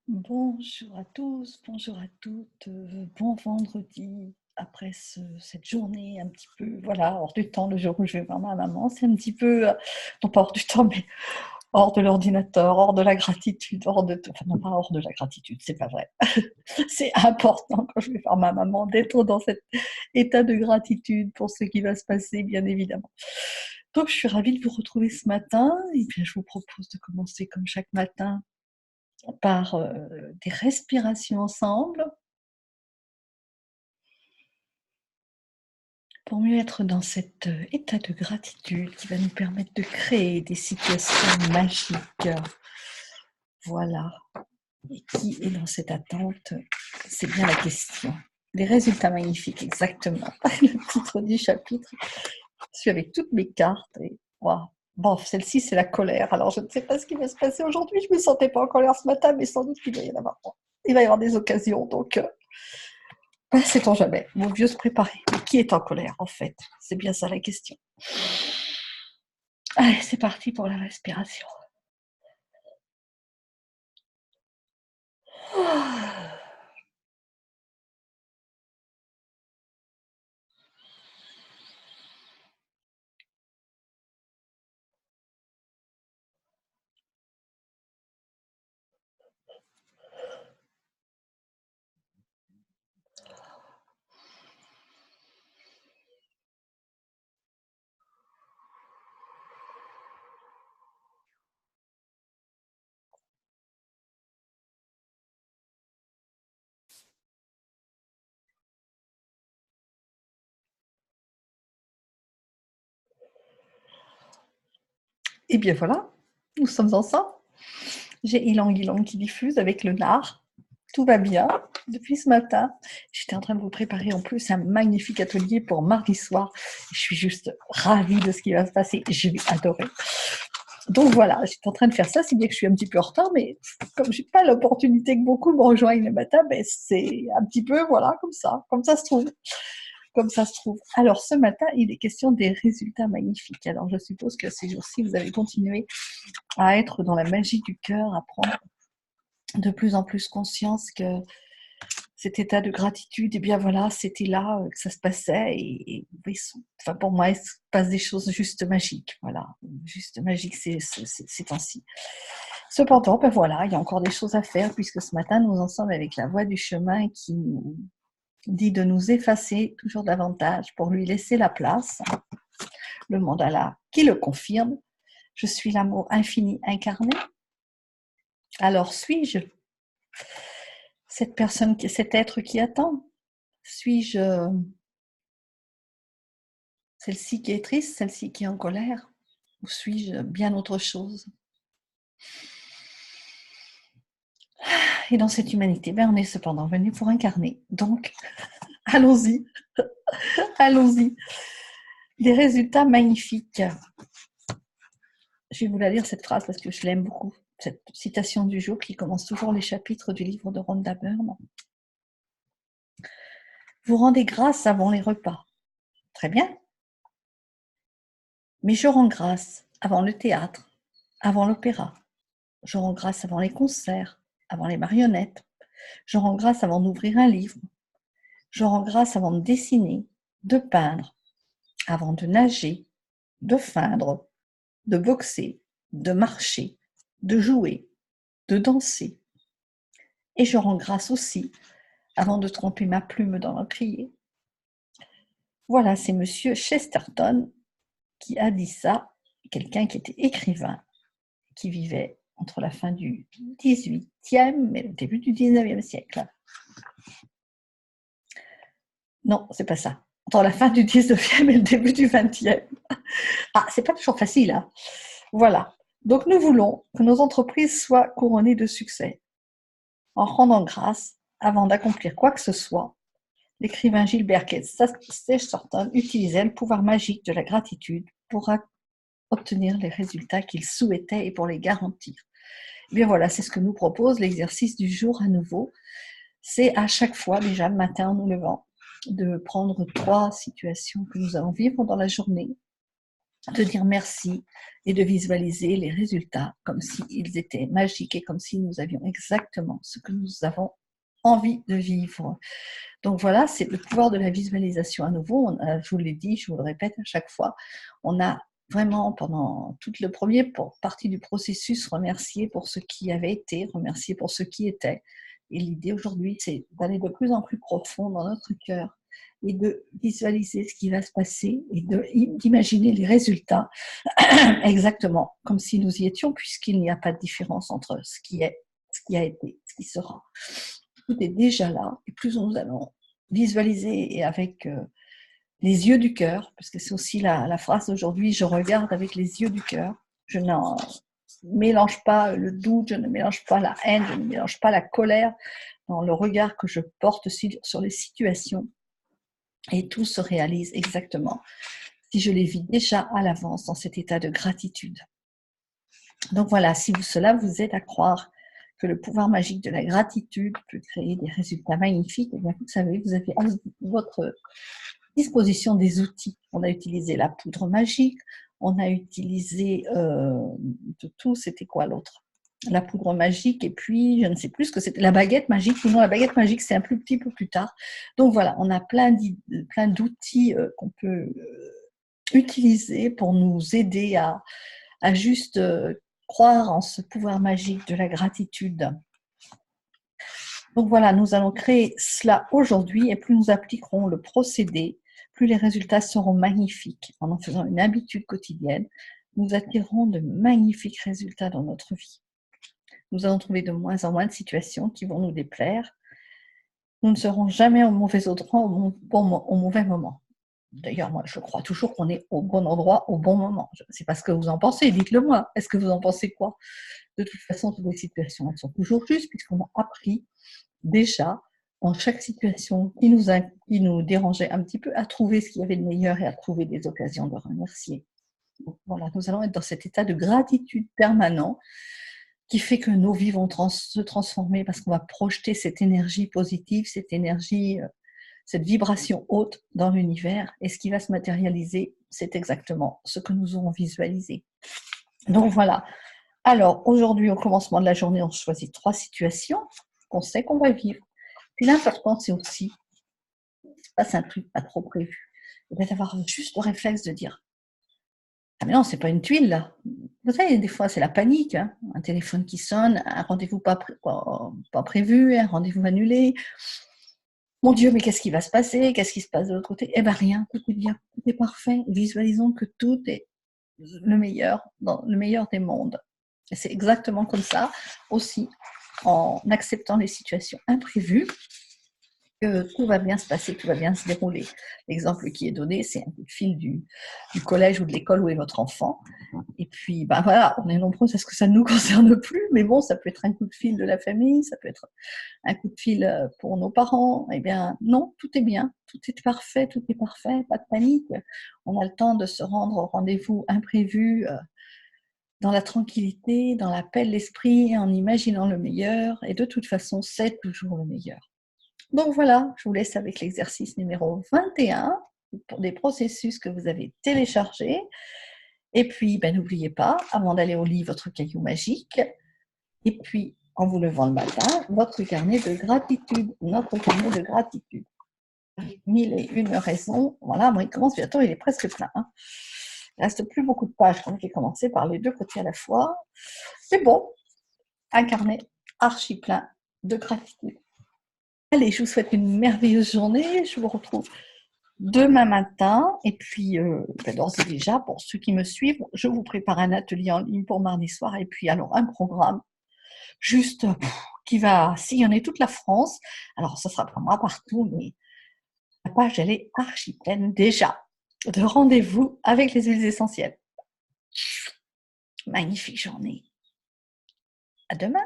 Bonjour à tous, bonjour à toutes, bon vendredi après cette journée un petit peu, voilà, hors du temps, le jour où je vais voir ma maman, c'est un petit peu, non pas hors du temps, mais hors de l'ordinateur, hors de la gratitude, hors de tout, enfin non pas hors de la gratitude, c'est pas vrai. C'est important quand je vais voir ma maman d'être dans cet état de gratitude pour ce qui va se passer, bien évidemment. Donc je suis ravie de vous retrouver ce matin, et bien je vous propose de commencer comme chaque matin par des respirations ensemble, pour mieux être dans cet état de gratitude qui va nous permettre de créer des situations magiques. Voilà. Et qui est dans cette attente? C'est bien la question. Les résultats magnifiques, exactement. Le titre du chapitre. Je suis avec toutes mes cartes et waouh. Bon, celle-ci, c'est la colère. Alors, je ne sais pas ce qui va se passer aujourd'hui. Je ne me sentais pas en colère ce matin, mais sans doute qu'il va y en avoir. Il va y avoir des occasions, donc sait-on jamais, vaut mieux se préparer. Mais qui est en colère, en fait? C'est bien ça la question. Allez, c'est parti pour la respiration. Et bien voilà, nous sommes ensemble. J'ai Ylang Ylang qui diffuse avec le nard. Tout va bien depuis ce matin. J'étais en train de vous préparer en plus un magnifique atelier pour mardi soir. Je suis juste ravie de ce qui va se passer. Je vais adorer. Donc voilà, j'étais en train de faire ça, si bien que je suis un petit peu en retard, mais comme je n'ai pas l'opportunité que beaucoup me rejoignent le matin, ben c'est un petit peu, voilà, comme ça se trouve. Comme ça se trouve. Alors ce matin, il est question des résultats magnifiques. Alors je suppose que ces jours-ci, vous avez continué à être dans la magie du cœur, à prendre de plus en plus conscience que cet état de gratitude, et bien voilà, c'était là que ça se passait. Enfin, pour moi, il se passe des choses juste magiques. Voilà, juste magiques ces temps-ci. Cependant, ben voilà, il y a encore des choses à faire puisque ce matin, nous en sommes avec la voie du chemin qui nous dit de nous effacer toujours davantage pour lui laisser la place. Le mandala qui le confirme. Je suis l'amour infini incarné. Alors suis-je cette personne, cet être qui attend? Suis-je celle-ci qui est triste, celle-ci qui est en colère? Ou suis-je bien autre chose? Et dans cette humanité, ben on est cependant venu pour incarner. Donc, allons-y, allons-y. Des résultats magnifiques. Je vais vous la lire cette phrase parce que je l'aime beaucoup. Cette citation du jour qui commence toujours les chapitres du livre de Rhonda Byrne. Vous rendez grâce avant les repas. Très bien. Mais je rends grâce avant le théâtre, avant l'opéra. Je rends grâce avant les concerts, avant les marionnettes. Je rends grâce avant d'ouvrir un livre. Je rends grâce avant de dessiner, de peindre, avant de nager, de feindre, de boxer, de marcher, de jouer, de danser. Et je rends grâce aussi avant de tremper ma plume dans l'encrier. Voilà, c'est monsieur Chesterton qui a dit ça, quelqu'un qui était écrivain, qui vivait entre la fin du 18e et le début du 19e siècle. Non, c'est pas ça. Entre la fin du 19e et le début du 20e. Ah, c'est pas toujours facile, hein. Voilà. Donc nous voulons que nos entreprises soient couronnées de succès. En rendant grâce, avant d'accomplir quoi que ce soit, l'écrivain Gilbert Chesterton utilisait le pouvoir magique de la gratitude pour obtenir les résultats qu'il souhaitait et pour les garantir. Et bien voilà, c'est ce que nous propose l'exercice du jour à nouveau. C'est à chaque fois, déjà le matin en nous levant, de prendre 3 situations que nous allons vivre dans la journée de dire merci et de visualiser les résultats comme s'ils étaient magiques et comme si nous avions exactement ce que nous avons envie de vivre. Donc voilà, c'est le pouvoir de la visualisation à nouveau. Je vous l'ai dit, je vous le répète à chaque fois, on a vraiment pendant toute le premier partie du processus remercié pour ce qui avait été, remercié pour ce qui était. Et l'idée aujourd'hui, c'est d'aller de plus en plus profond dans notre cœur et de visualiser ce qui va se passer et d'imaginer les résultats exactement comme si nous y étions, puisqu'il n'y a pas de différence entre ce qui est, ce qui a été, ce qui sera. Tout est déjà là, et plus nous allons visualiser et avec les yeux du cœur, parce que c'est aussi la phrase d'aujourd'hui, je regarde avec les yeux du cœur, je n'en mélange pas le doute, je ne mélange pas la haine, je ne mélange pas la colère dans le regard que je porte sur les situations, et tout se réalise exactement si je les vis déjà à l'avance dans cet état de gratitude. Donc voilà, si cela vous aide à croire que le pouvoir magique de la gratitude peut créer des résultats magnifiques, eh bien vous savez, vous avez à votre disposition des outils. On a utilisé la poudre magique, on a utilisé de tout, c'était quoi l'autre? La poudre magique, et puis je ne sais plus ce que c'était, la baguette magique. Non, la baguette magique, c'est un petit peu plus tard. Donc voilà, on a plein d'outils qu'on peut utiliser pour nous aider à juste croire en ce pouvoir magique de la gratitude. Donc voilà, nous allons créer cela aujourd'hui, et plus nous appliquerons le procédé, plus les résultats seront magnifiques. En faisant une habitude quotidienne, nous attirerons de magnifiques résultats dans notre vie. Nous allons trouver de moins en moins de situations qui vont nous déplaire. Nous ne serons jamais au mauvais endroit au mauvais moment. D'ailleurs, moi, je crois toujours qu'on est au bon endroit au bon moment. Je ne sais pas ce que vous en pensez, dites-le moi. Est-ce que vous en pensez quoi? De toute façon, toutes les situations, elles sont toujours justes, puisqu'on a appris déjà, dans chaque situation qui nous dérangeait un petit peu, à trouver ce qu'il y avait de meilleur et à trouver des occasions de remercier. Donc, voilà, nous allons être dans cet état de gratitude permanent qui fait que nos vies vont se transformer parce qu'on va projeter cette énergie positive, cette énergie, cette vibration haute dans l'univers, et ce qui va se matérialiser, c'est exactement ce que nous aurons visualisé. Donc voilà. Alors aujourd'hui, au commencement de la journée, on choisit 3 situations qu'on sait qu'on va vivre. Puis l'important, c'est aussi, il se passe un truc pas trop prévu, d'avoir juste le réflexe de dire ah mais non, c'est pas une tuile là. Vous savez, des fois c'est la panique, hein. Un téléphone qui sonne, un rendez-vous pas prévu, un rendez-vous annulé. Mon Dieu, mais qu'est-ce qui va se passer? Qu'est-ce qui se passe de l'autre côté? Eh bien rien, tout est bien, tout est parfait. Visualisons que tout est le meilleur, dans le meilleur des mondes. Et c'est exactement comme ça aussi, en acceptant les situations imprévues, que tout va bien se passer, tout va bien se dérouler. L'exemple qui est donné, c'est un coup de fil du collège ou de l'école où est votre enfant. Et puis, ben voilà, on est nombreux à ce que ça ne nous concerne plus, mais bon, ça peut être un coup de fil de la famille, ça peut être un coup de fil pour nos parents. Eh bien, non, tout est bien, tout est parfait, pas de panique. On a le temps de se rendre au rendez-vous imprévu dans la tranquillité, dans la paix de l'esprit, en imaginant le meilleur. Et de toute façon, c'est toujours le meilleur. Donc voilà, je vous laisse avec l'exercice numéro 21 pour des processus que vous avez téléchargés. Et puis, ben, n'oubliez pas, avant d'aller au lit, votre caillou magique. Et puis, en vous levant le matin, votre carnet de gratitude, notre carnet de gratitude. 1001 raisons. Voilà, bon, il commence bientôt, il est presque plein. Hein. Il ne reste plus beaucoup de pages, donc j'ai commencé par les 2 côtés à la fois. C'est bon, un carnet archi plein de gratitude. Allez, je vous souhaite une merveilleuse journée. Je vous retrouve demain matin. Et puis, d'ores et déjà, pour ceux qui me suivent, je vous prépare un atelier en ligne pour mardi soir. Et puis, alors, un programme juste qui va sillonner toute la France. Alors, ça sera pas moi partout, mais la page, elle est archi pleine déjà de rendez-vous avec les huiles essentielles. Magnifique journée. À demain.